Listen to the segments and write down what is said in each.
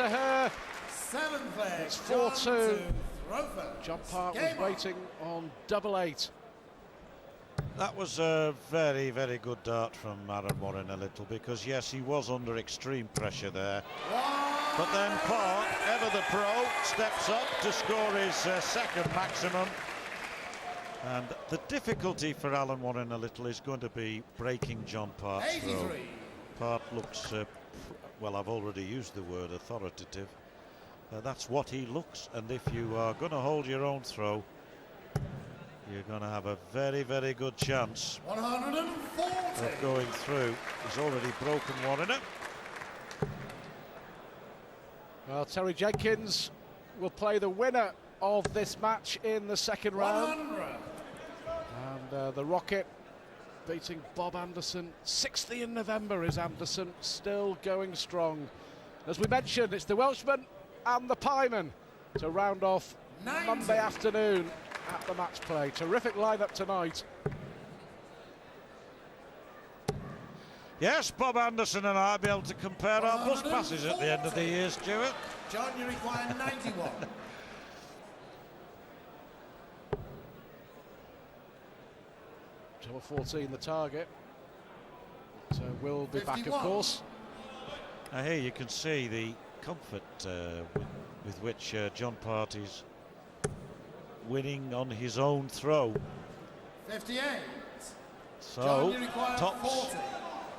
to her. 7th leg. It's 4-2. Throfer. John Park was waiting on double 8. That was a very, very good dart from Aaron Warriner-Little, because yes, he was under extreme pressure there. But then Park, ever the pro, steps up to score his second maximum. And the difficulty for Alan Warriner-Little is going to be breaking John Park's throw. Park looks, well, I've already used the word authoritative. That's what he looks, and if you are going to hold your own throw, you're going to have a very, very good chance 140 of going through. He's already broken Warriner. Well, Terry Jenkins will play the winner of this match in the second round. 100. And the Rocket beating Bob Anderson. 60 in November is Anderson, still going strong. As we mentioned, it's the Welshman and the Pieman to round off 90. Monday afternoon at the match play. Terrific lineup tonight. Yes, Bob Anderson and I will be able to compare our bus passes at the end of the year, Stuart. John, you require 91. Number 14, the target. So we'll be 51. back, of course. Now here you can see the comfort with which John Part is winning on his own throw. 58. So John, you require tops 40.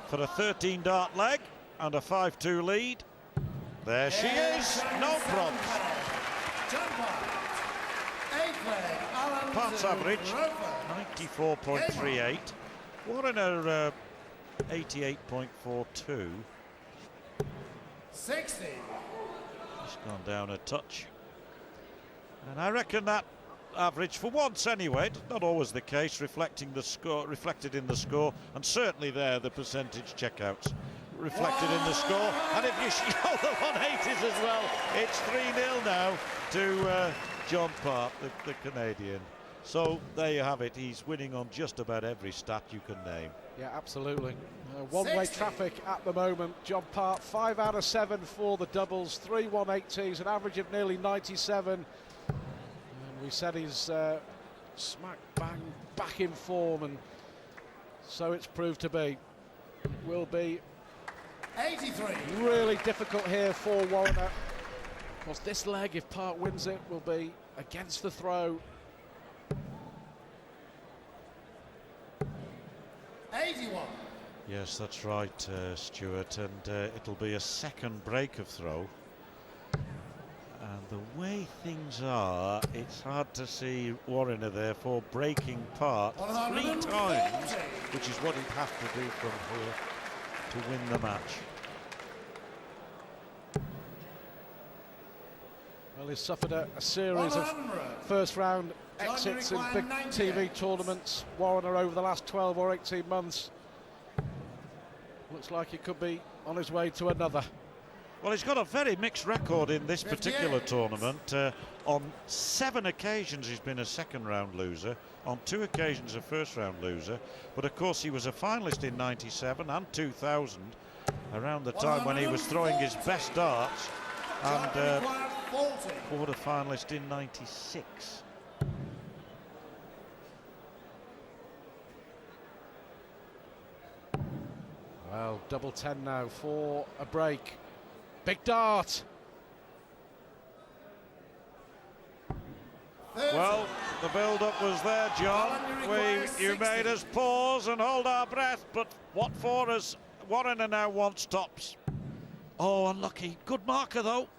for a 13 dart leg and a 5-2 lead. There she is, no problems. John Part. 8th leg. Alan Part's average 94.38. Warriner 88.42. 60. Just gone down a touch. And I reckon that average, for once anyway, it's not always the case, reflected in the score, and certainly there the percentage checkouts reflected in the score. And if you show the 180s as well, it's 3-0 now to John Park, the Canadian. So there you have it. He's winning on just about every stat you can name. Yeah, absolutely. One-way traffic at the moment. John Park, 5 out of 7 for the doubles, 3 180s, an average of nearly 97. And we said he's smack bang back in form, and so it's proved to be. It will be 83. really difficult here for Warriner. Of course, this leg, if Park wins it, will be against the throw. 81. Yes, that's right, Stuart, and it'll be a second break of throw. And the way things are, it's hard to see Warriner therefore breaking Park 3 times, which is what he'd have to do from here to win the match. Well, he's suffered a series of first round exits in big TV tournaments. Warriner over the last 12 or 18 months. Looks like he could be on his way to another. Well, he's got a very mixed record in this particular tournament. On 7 occasions he's been a second round loser, on 2 occasions a first round loser, but of course he was a finalist in 97 and 2000, around the time when he was throwing his best darts, and quarter finalist in 96. Well, double 10 now for a break. Big dart. Well, the build-up was there, John. You made us pause and hold our breath, but what for us? Warriner now wants tops. Oh, unlucky. Good marker, though.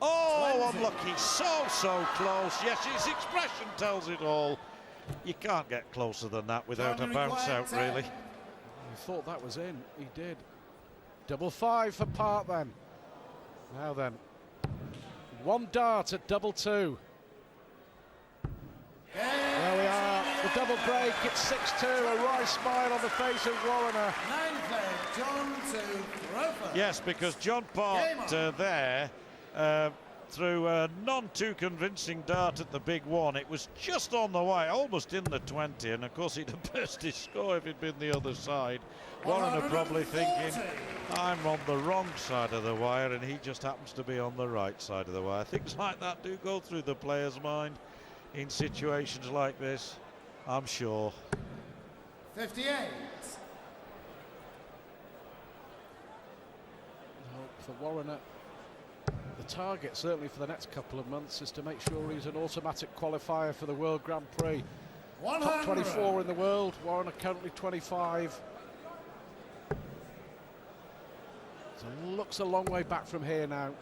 Oh, unlucky. So close. Yes, his expression tells it all. You can't get closer than that without a bounce out, really. He thought that was in. He did. Double 5 for Park then. Now then, 1 dart at double 2. There we are, the double break. It's 6-2. A wry smile on the face of Warriner. 9th leg, John to Roper. Yes, because John Park there threw a none too convincing dart at the big one. It was just on the way, almost in the 20, and of course he'd have burst his score if he'd been the other side. Warriner probably thinking, I'm on the wrong side of the wire, and he just happens to be on the right side of the wire. Things like that do go through the player's mind in situations like this, I'm sure. 58. For Warriner, the target certainly for the next couple of months is to make sure he's an automatic qualifier for the World Grand Prix. 100. Top 24 in the world, Warriner currently 25. So looks a long way back from here now.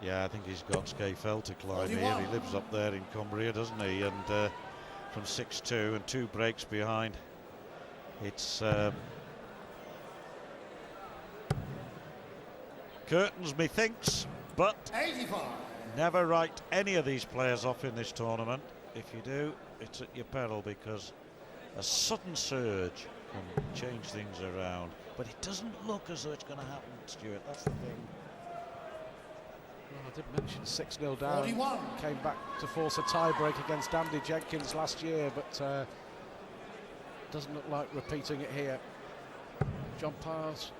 Yeah, I think he's got Scafell to climb 41. here. He lives up there in Cumbria, doesn't he? And from 6-2 and 2 breaks behind, it's curtains, methinks, but 85. never write any of these players off in this tournament. If you do, it's at your peril, because a sudden surge can change things around. But it doesn't look as though it's going to happen, Stuart. That's the thing. Well, I did mention 6-0 down. 41. Came back to force a tie-break against Andy Jenkins last year, but doesn't look like repeating it here. John Parr's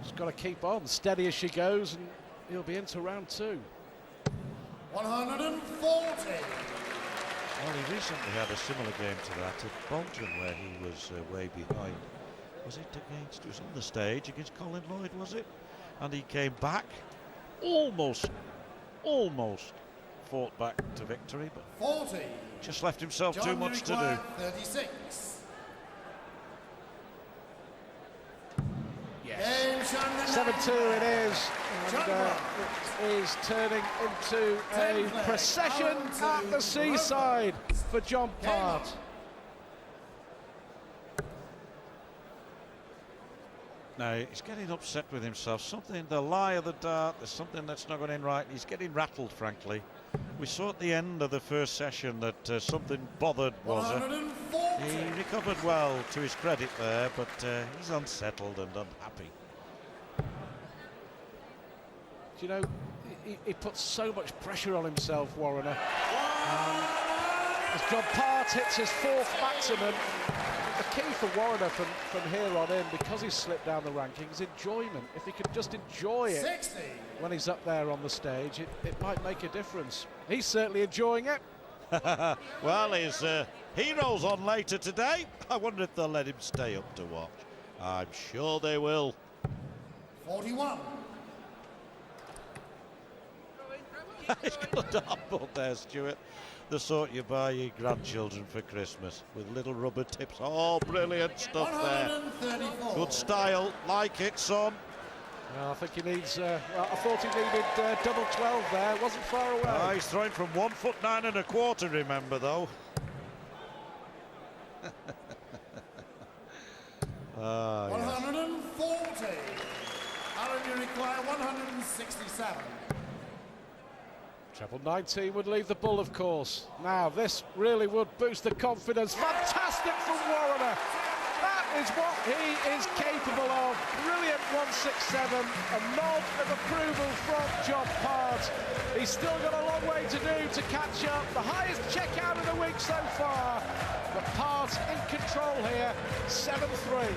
just got to keep on, steady as she goes, and he'll be into round 2. 140. Well, he recently had a similar game to that at Bolton, where he was way behind. Was it on the stage against Colin Lloyd, was it? And he came back, almost fought back to victory, but 40. just left himself John too much to required do. 36. Yes. Game 7-2 it is, and it is turning into a procession at the seaside for John Parr. Now, he's getting upset with himself. Something, the lie of the dart, there's something that's not going in right. He's getting rattled, frankly. We saw at the end of the first session that something bothered Wazza. He recovered well, to his credit there, but he's unsettled and unhappy. You know, he puts so much pressure on himself, Warriner. As John Parr hits his 4th maximum, the key for Warriner from here on in, because he's slipped down the rankings, enjoyment. If he could just enjoy it 60. when he's up there on the stage, it might make a difference. He's certainly enjoying it. Well, his heroes on later today. I wonder if they'll let him stay up to watch. I'm sure they will. 41. He's got a dartboard there, Stuart. The sort you buy your grandchildren for Christmas, with little rubber tips. Oh, brilliant stuff there. 134. Good style, like it, son. Well, I think he needs, well, I thought he needed double 12 there, wasn't far away. He's throwing from 1 foot 9 1/4, remember, though. Yes. 140. Alan, you require 167. Treble 19 would leave the bull, of course. Now, this really would boost the confidence. Fantastic from Warriner. That is what he is capable of. Brilliant 167. A nod of approval from John Parr. He's still got a long way to do to catch up. The highest check out of the week so far. But Parr in control here, 7-3.